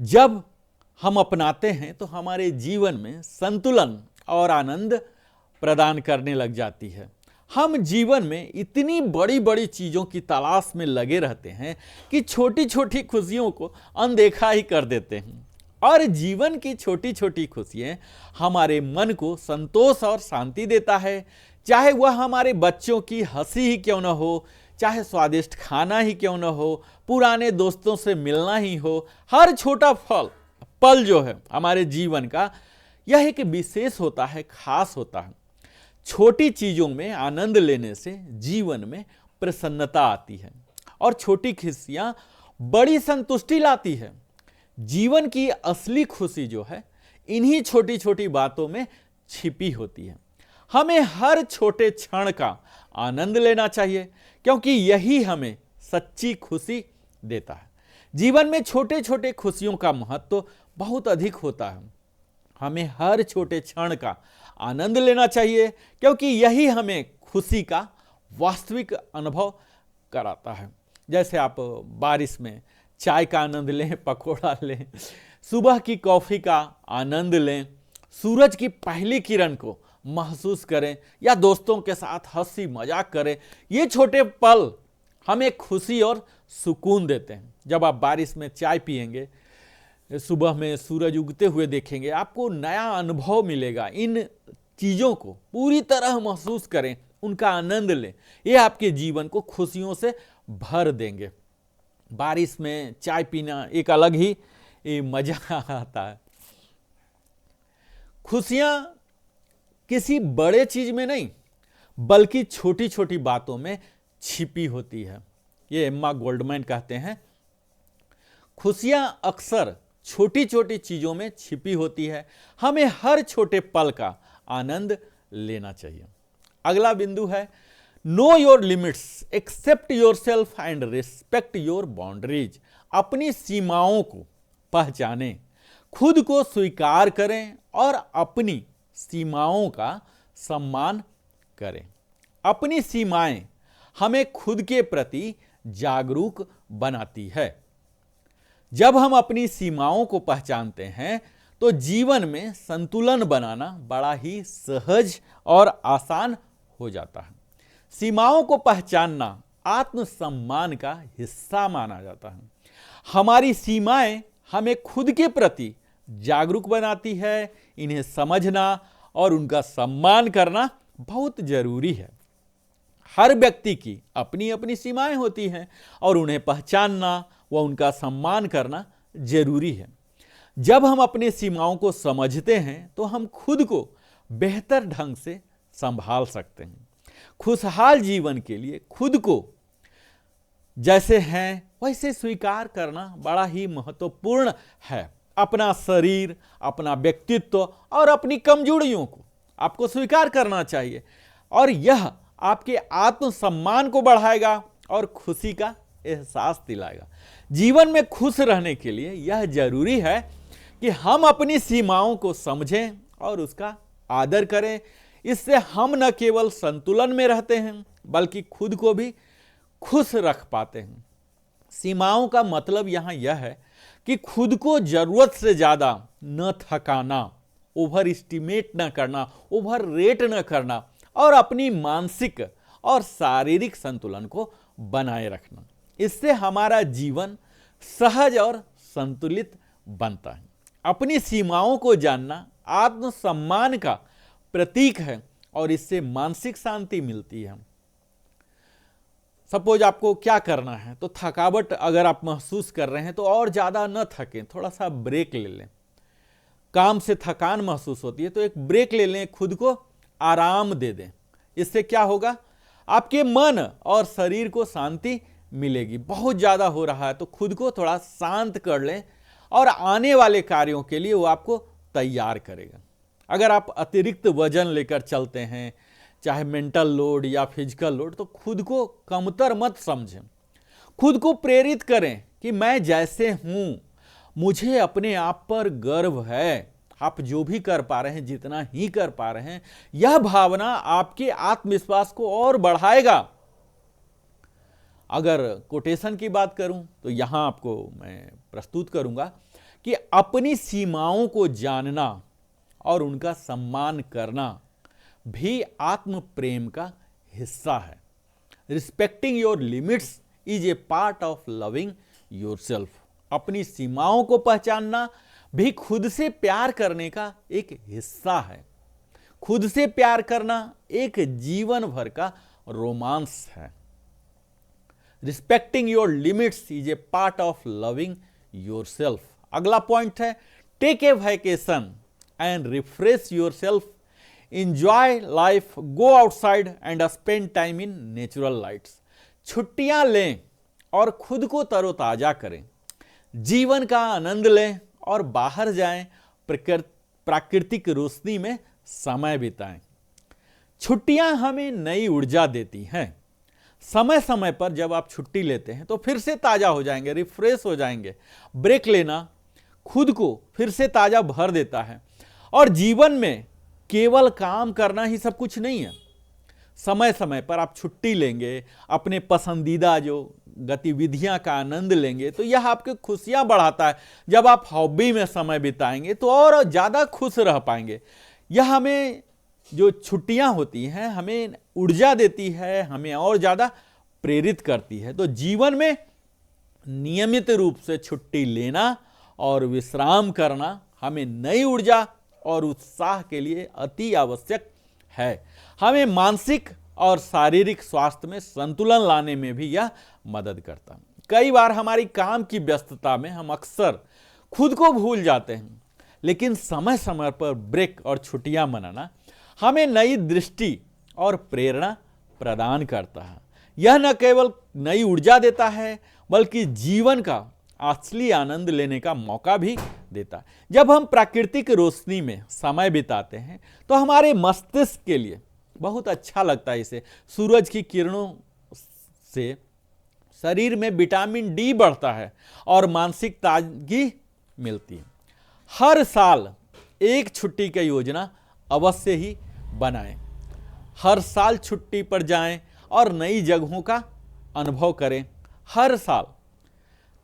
जब हम अपनाते हैं तो हमारे जीवन में संतुलन और आनंद प्रदान करने लग जाती है। हम जीवन में इतनी बड़ी बड़ी चीज़ों की तलाश में लगे रहते हैं कि छोटी छोटी खुशियों को अनदेखा ही कर देते हैं। और जीवन की छोटी छोटी खुशियाँ हमारे मन को संतोष और शांति देता है। चाहे वह हमारे बच्चों की हंसी ही क्यों न हो, चाहे स्वादिष्ट खाना ही क्यों न हो, पुराने दोस्तों से मिलना ही हो, हर छोटा पल जो है हमारे जीवन का, यह एक विशेष होता है, खास होता है। छोटी चीज़ों में आनंद लेने से जीवन में प्रसन्नता आती है और छोटी खुशियाँ बड़ी संतुष्टि लाती है। जीवन की असली खुशी जो है इन्हीं छोटी छोटी बातों में छिपी होती है। हमें हर छोटे क्षण का आनंद लेना चाहिए क्योंकि यही हमें सच्ची खुशी देता है। जीवन में छोटे छोटे खुशियों का महत्व बहुत अधिक होता है। हमें हर छोटे क्षण का आनंद लेना चाहिए क्योंकि यही हमें खुशी का वास्तविक अनुभव कराता है। जैसे आप बारिश में चाय का आनंद लें, पकौड़ा लें, सुबह की कॉफ़ी का आनंद लें, सूरज की पहली किरण को महसूस करें या दोस्तों के साथ हंसी मजाक करें। ये छोटे पल हमें खुशी और सुकून देते हैं। जब आप बारिश में चाय पिएंगे, सुबह में सूरज उगते हुए देखेंगे, आपको नया अनुभव मिलेगा। इन चीज़ों को पूरी तरह महसूस करें, उनका आनंद लें। ये आपके जीवन को खुशियों से भर देंगे। बारिश में चाय पीना एक अलग ही मजा आता है। खुशियां किसी बड़े चीज में नहीं बल्कि छोटी छोटी बातों में छिपी होती है। ये एम्मा गोल्डमैन कहते हैं, खुशियां अक्सर छोटी छोटी चीजों में छिपी होती है। हमें हर छोटे पल का आनंद लेना चाहिए। अगला बिंदु है, know your limits, accept your self and respect your boundaries. अपनी सीमाओं को पहचानें, खुद को स्वीकार करें और अपनी सीमाओं का सम्मान करें। अपनी सीमाएं हमें खुद के प्रति जागरूक बनाती है। जब हम अपनी सीमाओं को पहचानते हैं तो जीवन में संतुलन बनाना बड़ा ही सहज और आसान हो जाता है। सीमाओं को पहचानना आत्मसम्मान का हिस्सा माना जाता है। हमारी सीमाएं हमें खुद के प्रति जागरूक बनाती है। इन्हें समझना और उनका सम्मान करना बहुत जरूरी है। हर व्यक्ति की अपनी अपनी सीमाएं होती हैं और उन्हें पहचानना व उनका सम्मान करना जरूरी है। जब हम अपनी सीमाओं को समझते हैं तो हम खुद को बेहतर ढंग से संभाल सकते हैं। खुशहाल जीवन के लिए खुद को जैसे हैं वैसे स्वीकार करना बड़ा ही महत्वपूर्ण है। अपना शरीर, अपना व्यक्तित्व और अपनी कमजोरियों को आपको स्वीकार करना चाहिए और यह आपके आत्मसम्मान को बढ़ाएगा और खुशी का एहसास दिलाएगा। जीवन में खुश रहने के लिए यह जरूरी है कि हम अपनी सीमाओं को समझें और उसका आदर करें। इससे हम न केवल संतुलन में रहते हैं बल्कि खुद को भी खुश रख पाते हैं। सीमाओं का मतलब यहां यह है कि खुद को जरूरत से ज्यादा न थकाना, ओवर एस्टिमेट न करना, ओवर रेट न करना और अपनी मानसिक और शारीरिक संतुलन को बनाए रखना। इससे हमारा जीवन सहज और संतुलित बनता है। अपनी सीमाओं को जानना आत्मसम्मान का प्रतीक है और इससे मानसिक शांति मिलती है। सपोज आपको क्या करना है, तो थकावट अगर आप महसूस कर रहे हैं तो और ज़्यादा न थकें, थोड़ा सा ब्रेक ले लें। काम से थकान महसूस होती है तो एक ब्रेक ले लें, खुद को आराम दे दें। इससे क्या होगा, आपके मन और शरीर को शांति मिलेगी। बहुत ज़्यादा हो रहा है तो खुद को थोड़ा शांत कर लें और आने वाले कार्यों के लिए वो आपको तैयार करेगा। अगर आप अतिरिक्त वजन लेकर चलते हैं, चाहे मेंटल लोड या फिजिकल लोड, तो खुद को कमतर मत समझें। खुद को प्रेरित करें कि मैं जैसे हूं, मुझे अपने आप पर गर्व है। आप जो भी कर पा रहे हैं, जितना ही कर पा रहे हैं, यह भावना आपके आत्मविश्वास को और बढ़ाएगा। अगर कोटेशन की बात करूं तो यहां आपको मैं प्रस्तुत करूंगा कि अपनी सीमाओं को जानना और उनका सम्मान करना भी आत्म प्रेम का हिस्सा है। Respecting your limits is a part of loving yourself. अपनी सीमाओं को पहचानना भी खुद से प्यार करने का एक हिस्सा है। खुद से प्यार करना एक जीवन भर का रोमांस है। Respecting your limits is a part of loving yourself. अगला पॉइंट है, take a vacation and refresh yourself, enjoy life, go outside and spend time in natural lights. छुट्टियां लें और खुद को तरोताजा करें, जीवन का आनंद लें और बाहर जाएं, प्राकृतिक रोशनी में समय बिताएं। छुट्टियां हमें नई ऊर्जा देती हैं। समय समय पर जब आप छुट्टी लेते हैं तो फिर से ताजा हो जाएंगे, रिफ्रेश हो जाएंगे। ब्रेक लेना खुद को फिर से ताजा भर देता है। और जीवन में केवल काम करना ही सब कुछ नहीं है। समय समय पर आप छुट्टी लेंगे, अपने पसंदीदा जो गतिविधियां का आनंद लेंगे, तो यह आपके खुशियां बढ़ाता है। जब आप हॉबी में समय बिताएंगे तो और ज़्यादा खुश रह पाएंगे। यह हमें जो छुट्टियां होती हैं हमें ऊर्जा देती है, हमें और ज़्यादा प्रेरित करती है। तो जीवन में नियमित रूप से छुट्टी लेना और विश्राम करना हमें नई ऊर्जा और उत्साह के लिए अति आवश्यक है। हमें मानसिक और शारीरिक स्वास्थ्य में संतुलन लाने में भी यह मदद करता है। कई बार हमारी काम की व्यस्तता में हम अक्सर खुद को भूल जाते हैं, लेकिन समय समय पर ब्रेक और छुट्टियां मनाना हमें नई दृष्टि और प्रेरणा प्रदान करता है। यह न केवल नई ऊर्जा देता है, बल्कि जीवन का असली आनंद लेने का मौका भी देता है। जब हम प्राकृतिक रोशनी में समय बिताते हैं तो हमारे मस्तिष्क के लिए बहुत अच्छा लगता है। इसे सूरज की किरणों से शरीर में विटामिन डी बढ़ता है और मानसिक ताजगी मिलती है। हर साल एक छुट्टी की योजना अवश्य ही बनाएं। हर साल छुट्टी पर जाएं और नई जगहों का अनुभव करें। हर साल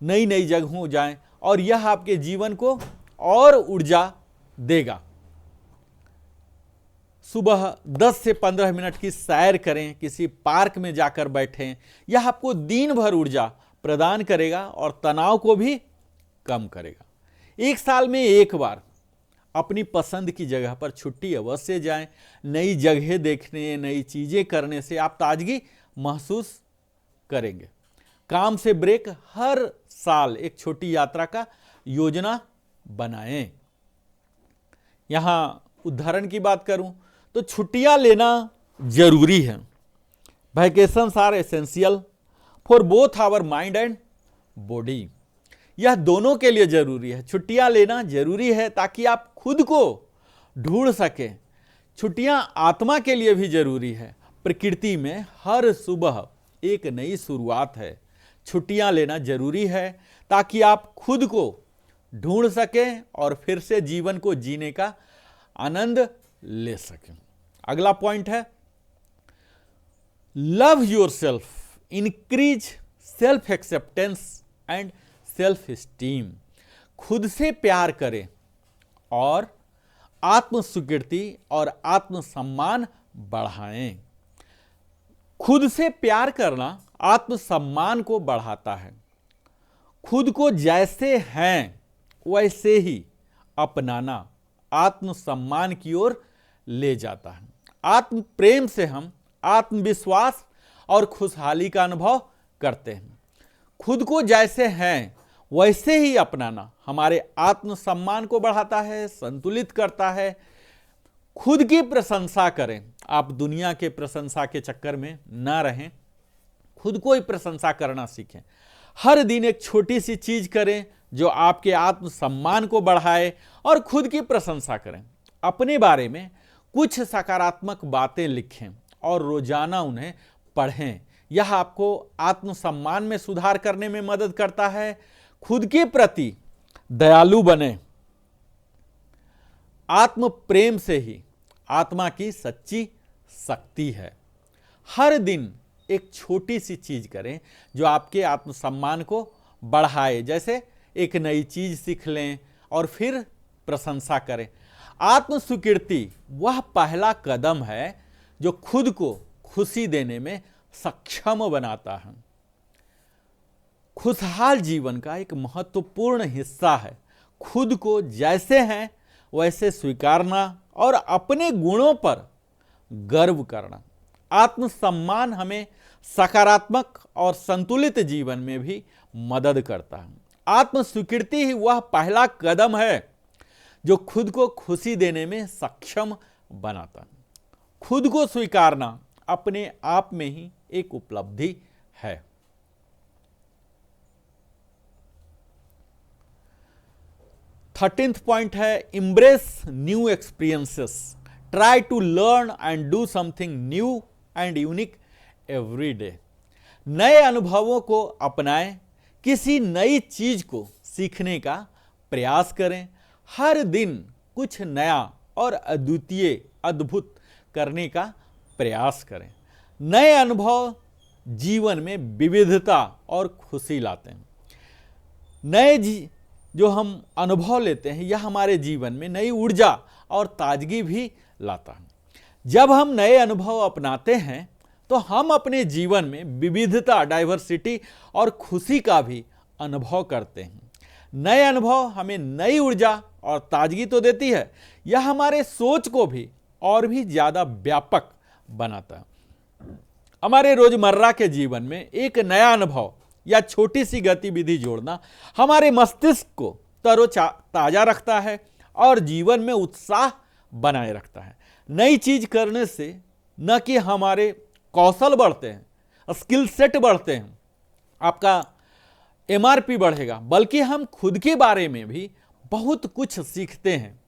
नई नई जगहों जाएं और यह आपके जीवन को और ऊर्जा देगा। सुबह 10 से 15 मिनट की सैर करें, किसी पार्क में जाकर बैठें। यह आपको दिन भर ऊर्जा प्रदान करेगा और तनाव को भी कम करेगा। एक साल में एक बार अपनी पसंद की जगह पर छुट्टी अवश्य जाएं। नई जगह देखने, नई चीजें करने से आप ताजगी महसूस करेंगे। काम से ब्रेक, हर साल एक छोटी यात्रा का योजना बनाएं। यहां उदाहरण की बात करूं तो छुट्टियां लेना जरूरी है। Vacations are essential for both our mind and body. यह दोनों के लिए जरूरी है। छुट्टियां लेना जरूरी है ताकि आप खुद को ढूंढ सकें। छुट्टियां आत्मा के लिए भी जरूरी है। प्रकृति में हर सुबह एक नई शुरुआत है। छुट्टियां लेना जरूरी है ताकि आप खुद को ढूंढ सकें और फिर से जीवन को जीने का आनंद ले सकें। अगला पॉइंट है love yourself, increase self acceptance and self esteem. खुद से प्यार करें और आत्मस्वीकृति और आत्मसम्मान बढ़ाएं। खुद से प्यार करना आत्मसम्मान को बढ़ाता है। खुद को जैसे हैं वैसे ही अपनाना आत्मसम्मान की ओर ले जाता है। आत्म प्रेम से हम आत्मविश्वास और खुशहाली का अनुभव करते हैं। खुद को जैसे हैं वैसे ही अपनाना हमारे आत्मसम्मान को बढ़ाता है, संतुलित करता है। खुद की प्रशंसा करें। आप दुनिया के प्रशंसा के चक्कर में ना रहें, खुद को ही प्रशंसा करना सीखें। हर दिन एक छोटी सी चीज करें जो आपके आत्मसम्मान को बढ़ाए और खुद की प्रशंसा करें। अपने बारे में कुछ सकारात्मक बातें लिखें और रोजाना उन्हें पढ़ें। यह आपको आत्मसम्मान में सुधार करने में मदद करता है। खुद के प्रति दयालु बने। आत्म प्रेम से ही आत्मा की सच्ची शक्ति है। हर दिन एक छोटी सी चीज करें जो आपके आत्मसम्मान को बढ़ाए, जैसे एक नई चीज सीख लें और फिर प्रशंसा करें। आत्मस्वीकृति वह पहला कदम है जो खुद को खुशी देने में सक्षम बनाता है। खुशहाल जीवन का एक महत्वपूर्ण हिस्सा है खुद को जैसे हैं वैसे स्वीकारना और अपने गुणों पर गर्व करना। आत्मसम्मान हमें सकारात्मक और संतुलित जीवन में भी मदद करता है। आत्मस्वीकृति ही वह पहला कदम है जो खुद को खुशी देने में सक्षम बनाता है। खुद को स्वीकारना अपने आप में ही एक उपलब्धि है। थर्टीन्थ पॉइंट है embrace new experiences, try to learn and do something new and unique every day. नए अनुभवों को अपनाएं, किसी नई चीज को सीखने का प्रयास करें। हर दिन कुछ नया और अद्वितीय अद्भुत करने का प्रयास करें। नए अनुभव जीवन में विविधता और खुशी लाते हैं। जो हम अनुभव लेते हैं यह हमारे जीवन में नई ऊर्जा और ताजगी भी लाता है। जब हम नए अनुभव अपनाते हैं तो हम अपने जीवन में विविधता, डाइवर्सिटी और खुशी का भी अनुभव करते हैं। नए अनुभव हमें नई ऊर्जा और ताजगी तो देती है, यह हमारे सोच को भी और भी ज्यादा व्यापक बनाता है। हमारे रोजमर्रा के जीवन में एक नया अनुभव या छोटी सी गतिविधि जोड़ना हमारे मस्तिष्क को ताजा रखता है और जीवन में उत्साह बनाए रखता है। नई चीज करने से न कि हमारे कौशल बढ़ते हैं, स्किल सेट बढ़ते हैं, आपका एमआरपी बढ़ेगा, बल्कि हम खुद के बारे में भी बहुत कुछ सीखते हैं।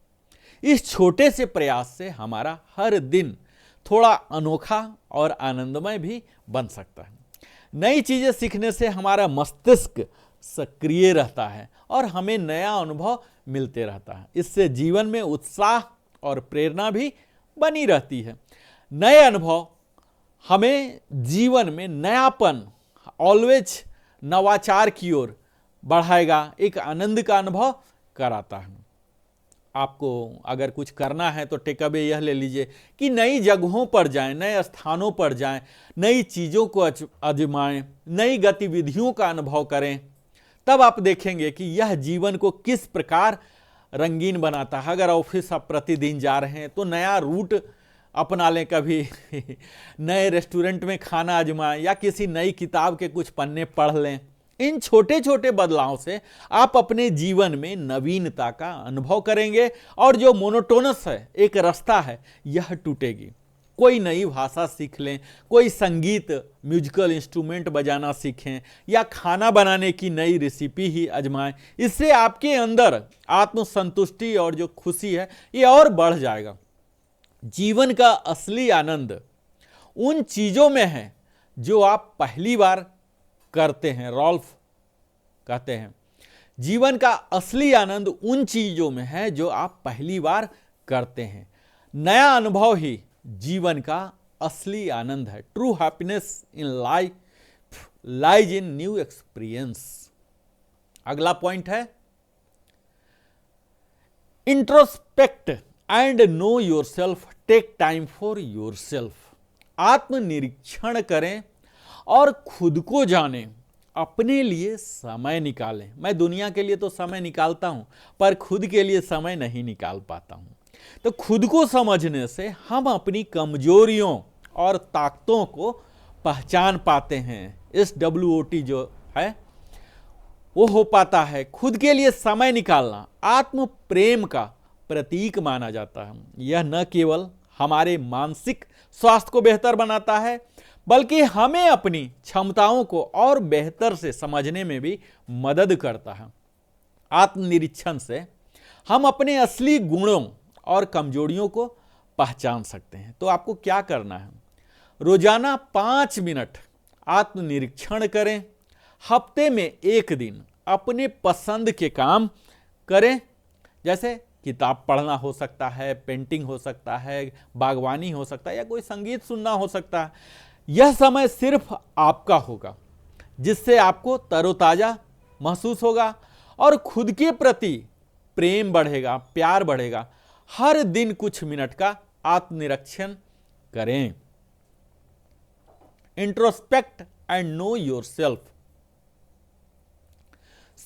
इस छोटे से प्रयास से हमारा हर दिन थोड़ा अनोखा और आनंदमय भी बन सकता है। नई चीजें सीखने से हमारा मस्तिष्क सक्रिय रहता है और हमें नया अनुभव मिलते रहता है। इससे जीवन में उत्साह और प्रेरणा भी बनी रहती है। नए अनुभव हमें जीवन में नयापन, ऑलवेज नवाचार की ओर बढ़ाएगा, एक आनंद का अनुभव कराता है। आपको अगर कुछ करना है तो टेक अवे यह ले लीजिए कि नई जगहों पर जाएं, नए स्थानों पर जाएं, नई चीज़ों को आजमाएं, नई गतिविधियों का अनुभव करें। तब आप देखेंगे कि यह जीवन को किस प्रकार रंगीन बनाता है। अगर ऑफिस आप प्रतिदिन जा रहे हैं तो नया रूट अपना लें, कभी नए रेस्टोरेंट में खाना आजमाएं या किसी नई किताब के कुछ पन्ने पढ़ लें। इन छोटे छोटे बदलावों से आप अपने जीवन में नवीनता का अनुभव करेंगे और जो मोनोटोनस है, एक रास्ता है, यह टूटेगी। कोई नई भाषा सीख लें, कोई संगीत, म्यूजिकल इंस्ट्रूमेंट बजाना सीखें या खाना बनाने की नई रेसिपी ही आजमाएं। इससे आपके अंदर आत्मसंतुष्टि और जो खुशी है ये और बढ़ जाएगा। जीवन का असली आनंद उन चीज़ों में है जो आप पहली बार करते हैं। रॉल्फ कहते हैं जीवन का असली आनंद उन चीजों में है जो आप पहली बार करते हैं। नया अनुभव ही जीवन का असली आनंद है। True happiness in life lies in new experience. अगला पॉइंट है introspect and know yourself, take time for yourself. आत्मनिरीक्षण करें और खुद को जानें, अपने लिए समय निकालें। मैं दुनिया के लिए तो समय निकालता हूं, पर खुद के लिए समय नहीं निकाल पाता हूं। तो खुद को समझने से हम अपनी कमजोरियों और ताकतों को पहचान पाते हैं। SWOT जो है वो हो पाता है। खुद के लिए समय निकालना आत्म प्रेम का प्रतीक माना जाता है। यह न केवल हमारे मानसिक स्वास्थ्य को बेहतर बनाता है, बल्कि हमें अपनी क्षमताओं को और बेहतर से समझने में भी मदद करता है। आत्मनिरीक्षण से हम अपने असली गुणों और कमजोरियों को पहचान सकते हैं। तो आपको क्या करना है? रोजाना 5 मिनट आत्मनिरीक्षण करें। हफ्ते में 1 दिन अपने पसंद के काम करें, जैसे किताब पढ़ना हो सकता है, पेंटिंग हो सकता है, बागवानी हो सकता है या कोई संगीत सुनना हो सकता है। यह समय सिर्फ आपका होगा, जिससे आपको तरोताजा महसूस होगा और खुद के प्रति प्रेम बढ़ेगा, प्यार बढ़ेगा। हर दिन कुछ मिनट का आत्मनिरीक्षण करें। Introspect and know yourself.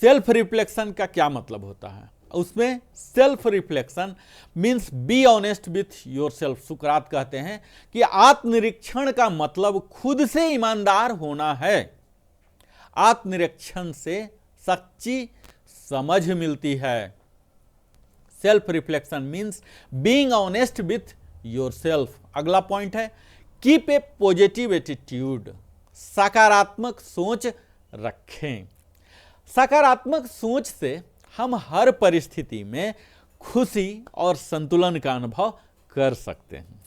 Self reflection का क्या मतलब होता है? उसमें self reflection means be honest with yourself. सुकरात कहते हैं कि आत्मनिरीक्षण का मतलब खुद से ईमानदार होना है। आत्मनिरीक्षण से सच्ची समझ मिलती है। Self reflection means being honest with yourself. अगला पॉइंट है कीप ए पॉजिटिव एटीट्यूड। सकारात्मक सोच रखें। सकारात्मक सोच से हम हर परिस्थिति में खुशी और संतुलन का अनुभव कर सकते हैं।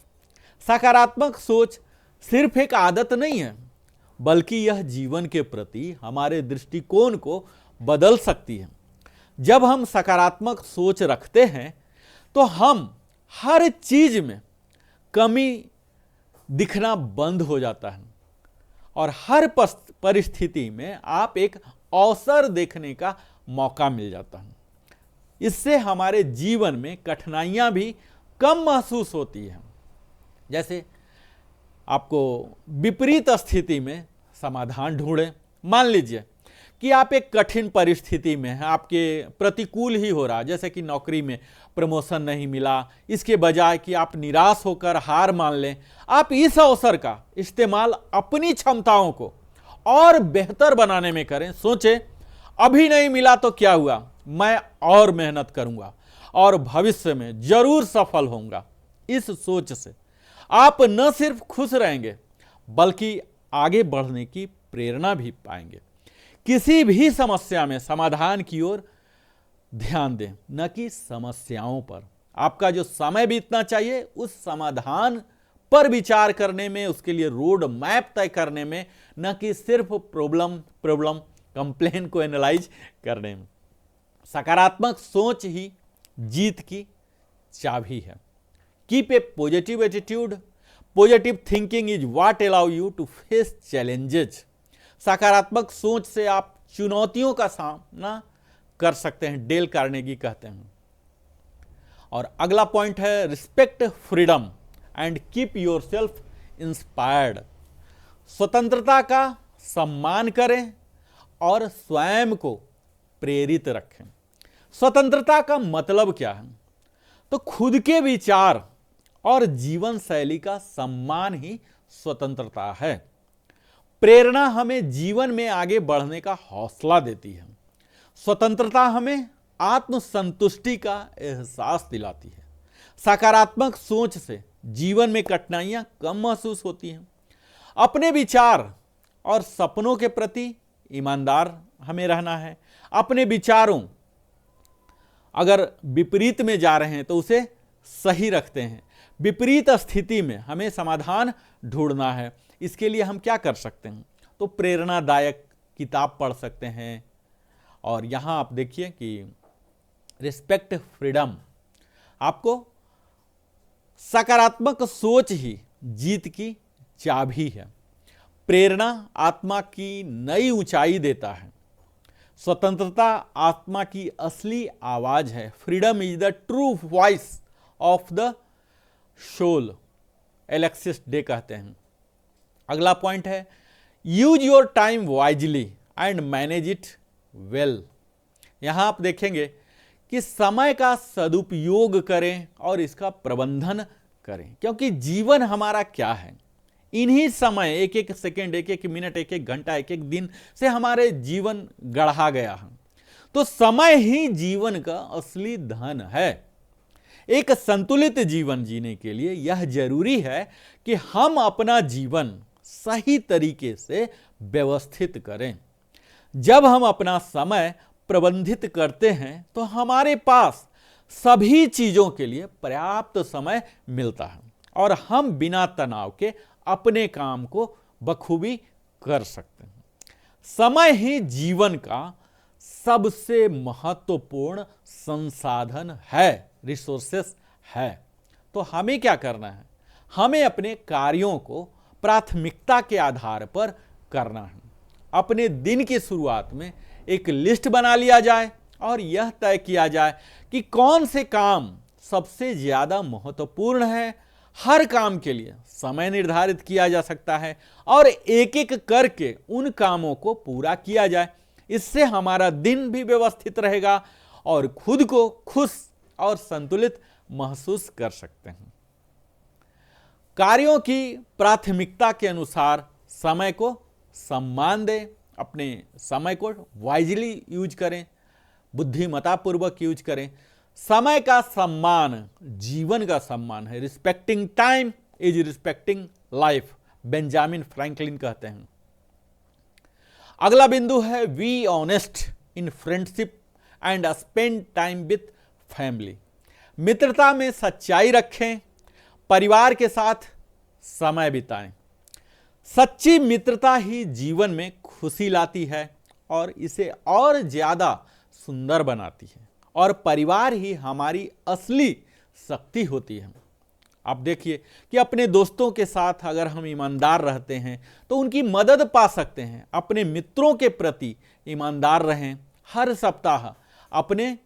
सकारात्मक सोच सिर्फ एक आदत नहीं है, बल्कि यह जीवन के प्रति हमारे दृष्टिकोण को बदल सकती है। जब हम सकारात्मक सोच रखते हैं तो हम हर चीज में कमी दिखना बंद हो जाता है और हर परिस्थिति में आप एक अवसर देखने का मौका मिल जाता है। इससे हमारे जीवन में कठिनाइयां भी कम महसूस होती हैं। जैसे आपको विपरीत स्थिति में समाधान ढूंढें। मान लीजिए कि आप एक कठिन परिस्थिति में हैं, आपके प्रतिकूल ही हो रहा, जैसे कि नौकरी में प्रमोशन नहीं मिला, इसके बजाय कि आप निराश होकर हार मान लें, आप इस अवसर का इस्तेमाल अपनी क्षमताओं को और बेहतर बनाने में करें। सोचें, अभी नहीं मिला तो क्या हुआ, मैं और मेहनत करूंगा और भविष्य में जरूर सफल होऊंगा। इस सोच से आप न सिर्फ खुश रहेंगे बल्कि आगे बढ़ने की प्रेरणा भी पाएंगे। किसी भी समस्या में समाधान की ओर ध्यान दें, न कि समस्याओं पर। आपका जो समय बीतना चाहिए उस समाधान पर विचार करने में, उसके लिए रोड मैप तय करने में, न कि सिर्फ प्रॉब्लम कंप्लेन को एनालाइज करने में। सकारात्मक सोच ही जीत की चाबी है। Keep a positive attitude. Positive thinking is what allow you to face challenges. सकारात्मक सोच से आप चुनौतियों का सामना कर सकते हैं, डेल कार्नेगी कहते हैं। और अगला पॉइंट है respect freedom and keep yourself inspired. स्वतंत्रता का सम्मान करें और स्वयं को प्रेरित रखें। स्वतंत्रता का मतलब क्या है? तो खुद के विचार और जीवन शैली का सम्मान ही स्वतंत्रता है। प्रेरणा हमें जीवन में आगे बढ़ने का हौसला देती है। स्वतंत्रता हमें आत्मसंतुष्टि का एहसास दिलाती है। सकारात्मक सोच से जीवन में कठिनाइयां कम महसूस होती हैं। अपने विचार और सपनों के प्रति ईमानदार हमें रहना है। अपने विचारों अगर विपरीत में जा रहे हैं तो उसे सही रखते हैं। विपरीत स्थिति में हमें समाधान ढूंढना है। इसके लिए हम क्या कर सकते हैं? तो प्रेरणादायक किताब पढ़ सकते हैं। और यहाँ आप देखिए कि रिस्पेक्ट फ्रीडम, आपको सकारात्मक सोच ही जीत की चाबी है। प्रेरणा आत्मा की नई ऊंचाई देता है। स्वतंत्रता आत्मा की असली आवाज है। Freedom is the true voice of the soul, Alexis de कहते हैं। अगला पॉइंट है use your time wisely and manage it well. यहां आप देखेंगे कि समय का सदुपयोग करें और इसका प्रबंधन करें, क्योंकि जीवन हमारा क्या है, इन्हीं समय, एक एक सेकेंड, एक एक मिनट, एक एक घंटा, एक एक दिन से हमारे जीवन गढ़ा गया है। तो समय ही जीवन का असली धन है। एक संतुलित जीवन जीने के लिए यह जरूरी है कि हम अपना जीवन सही तरीके से व्यवस्थित करें। जब हम अपना समय प्रबंधित करते हैं तो हमारे पास सभी चीजों के लिए पर्याप्त समय मिलता है और हम बिना तनाव के अपने काम को बखूबी कर सकते हैं। समय ही जीवन का सबसे महत्वपूर्ण संसाधन है, रिसोर्सेस है। तो हमें क्या करना है? हमें अपने कार्यों को प्राथमिकता के आधार पर करना है। अपने दिन की शुरुआत में एक लिस्ट बना लिया जाए और यह तय किया जाए कि कौन से काम सबसे ज्यादा महत्वपूर्ण है। हर काम के लिए समय निर्धारित किया जा सकता है और एक एक करके उन कामों को पूरा किया जाए। इससे हमारा दिन भी व्यवस्थित रहेगा और खुद को खुश और संतुलित महसूस कर सकते हैं। कार्यों की प्राथमिकता के अनुसार समय को सम्मान दें। अपने समय को वाइजली यूज करें, बुद्धिमत्तापूर्वक यूज करें। समय का सम्मान जीवन का सम्मान है। Respecting time is respecting life, Benjamin Franklin कहते हैं। अगला बिंदु है be honest in friendship and spend time with family. मित्रता में सच्चाई रखें, परिवार के साथ समय बिताएं। सच्ची मित्रता ही जीवन में खुशी लाती है और इसे और ज्यादा सुंदर बनाती है और परिवार ही हमारी असली शक्ति होती है। आप देखिए कि अपने दोस्तों के साथ अगर हम ईमानदार रहते हैं तो उनकी मदद पा सकते हैं। अपने मित्रों के प्रति ईमानदार रहें। हर सप्ताह अपने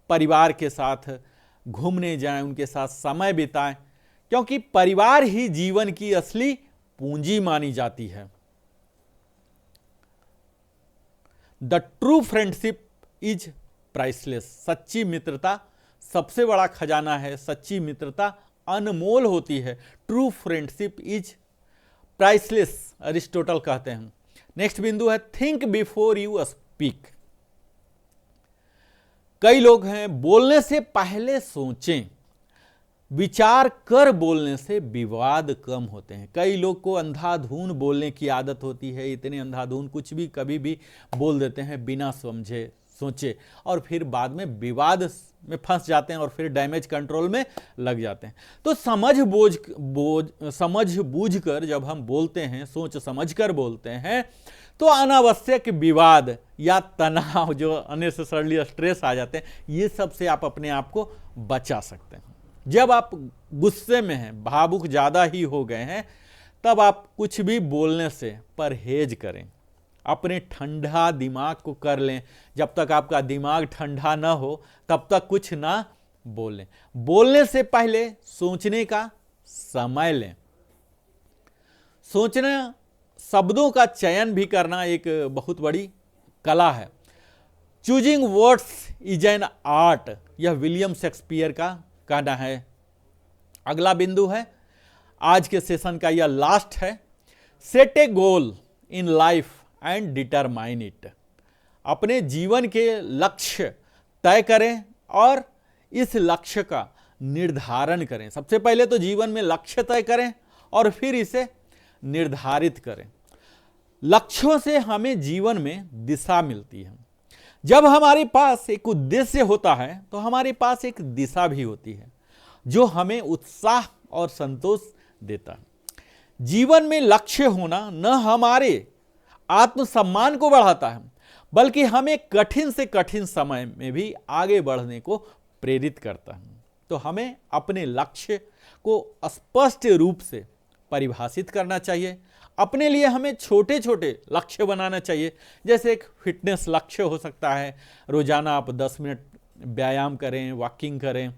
परिवार के साथ घूमने जाएं, उनके साथ समय बिताएं, क्योंकि परिवार ही जीवन की असली पूंजी मानी जाती है। The true friendship is priceless. सच्ची मित्रता सबसे बड़ा खजाना है, सच्ची मित्रता अनमोल होती है। True friendship is priceless, Aristotle कहते हैं। नेक्स्ट बिंदु है थिंक बिफोर यू स्पीक। कई लोग हैं बोलने से पहले सोचें, विचार कर बोलने से विवाद कम होते हैं। कई लोग को अंधाधुन बोलने की आदत होती है, इतने अंधाधुन कुछ भी कभी भी बोल देते हैं बिना समझे सोचे, और फिर बाद में विवाद में फंस जाते हैं और फिर डैमेज कंट्रोल में लग जाते हैं। तो समझ बूझ कर जब हम बोलते हैं, सोच समझ कर बोलते हैं, तो अनावश्यक विवाद या तनाव, जो अननेसेसरली स्ट्रेस आ जाते हैं, ये सब से आप अपने आप को बचा सकते हैं। जब आप गुस्से में हैं, भावुक ज़्यादा ही हो गए हैं, तब आप कुछ भी बोलने से परहेज करें, अपने ठंडा दिमाग को कर लें। जब तक आपका दिमाग ठंडा ना हो तब तक कुछ ना बोलें। बोलने से पहले सोचने का समय लें। सोचना, शब्दों का चयन भी करना एक बहुत बड़ी कला है। Choosing words is an art, यह विलियम शेक्सपियर का कहना है। अगला बिंदु है आज के सेशन का, यह लास्ट है। Set A goal in life and determine it. अपने जीवन के लक्ष्य तय करें और इस लक्ष्य का निर्धारण करें। सबसे पहले तो जीवन में लक्ष्य तय करें और फिर इसे निर्धारित करें। लक्ष्यों से हमें जीवन में दिशा मिलती है। जब हमारे पास एक उद्देश्य होता है तो हमारे पास एक दिशा भी होती है जो हमें उत्साह और संतोष देता है। जीवन में लक्ष्य होना न हमारे आत्मसम्मान को बढ़ाता है, बल्कि हमें कठिन से कठिन समय में भी आगे बढ़ने को प्रेरित करता है। तो हमें अपने लक्ष्य को स्पष्ट रूप से परिभाषित करना चाहिए। अपने लिए हमें छोटे छोटे लक्ष्य बनाना चाहिए। जैसे एक फिटनेस लक्ष्य हो सकता है, रोजाना आप 10 मिनट व्यायाम करें, वॉकिंग करें,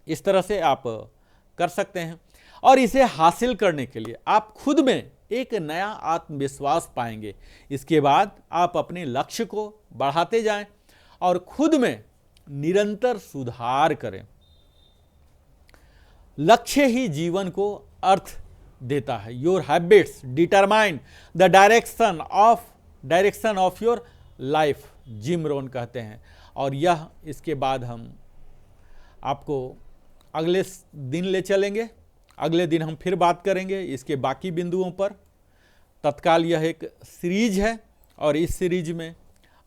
इस तरह से आप कर सकते हैं। और इसे हासिल करने के लिए आप खुद में एक नया आत्मविश्वास पाएंगे। इसके बाद आप अपने लक्ष्य को बढ़ाते जाएं और खुद में निरंतर सुधार करें। लक्ष्य ही जीवन को अर्थ देता है। Your habits determine the direction of your life, gym Rohan कहते हैं। और यह इसके बाद हम आपको अगले दिन ले चलेंगे। अगले दिन हम फिर बात करेंगे इसके बाकी बिंदुओं पर। तत्काल यह एक सीरीज है और इस सीरीज में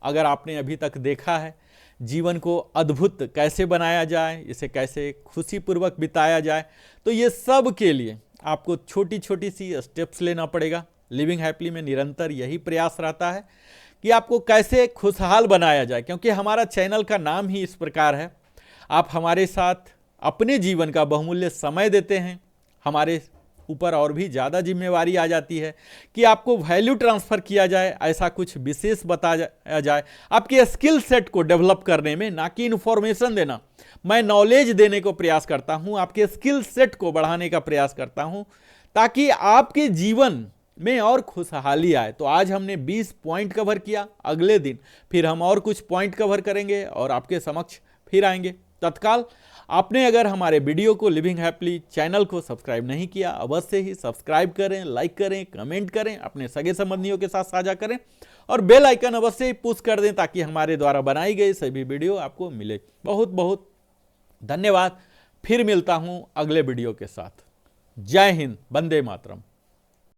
अगर आपने अभी तक देखा है जीवन को अद्भुत कैसे बनाया जाए, इसे कैसे खुशीपूर्वक बिताया जाए, तो ये सब के लिए आपको छोटी छोटी सी स्टेप्स लेना पड़ेगा। लिविंग हैप्पीली में निरंतर यही प्रयास रहता है कि आपको कैसे खुशहाल बनाया जाए, क्योंकि हमारा चैनल का नाम ही इस प्रकार है। आप हमारे साथ अपने जीवन का बहुमूल्य समय देते हैं, हमारे ऊपर और भी ज़्यादा जिम्मेवारी आ जाती है कि आपको वैल्यू ट्रांसफ़र किया जाए, ऐसा कुछ विशेष बताया जाए आपके स्किल सेट को डेवलप करने में, ना कि इन्फॉर्मेशन देना। मैं नॉलेज देने को प्रयास करता हूं, आपके स्किल सेट को बढ़ाने का प्रयास करता हूं, ताकि आपके जीवन में और खुशहाली आए। तो आज हमने 20 पॉइंट कवर किया, अगले दिन फिर हम और कुछ पॉइंट कवर करेंगे और आपके समक्ष फिर आएंगे। तत्काल आपने अगर हमारे वीडियो को लिविंग हैप्पीली चैनल को सब्सक्राइब नहीं किया, अवश्य ही सब्सक्राइब करें, लाइक करें, कमेंट करें, अपने सगे संबंधियों के साथ साझा करें और बेल आइकन अवश्य ही पुश कर दें ताकि हमारे द्वारा बनाई गई सभी वीडियो आपको मिले। बहुत बहुत धन्यवाद। फिर मिलता हूं अगले वीडियो के साथ। जय हिंद, वंदे मातरम।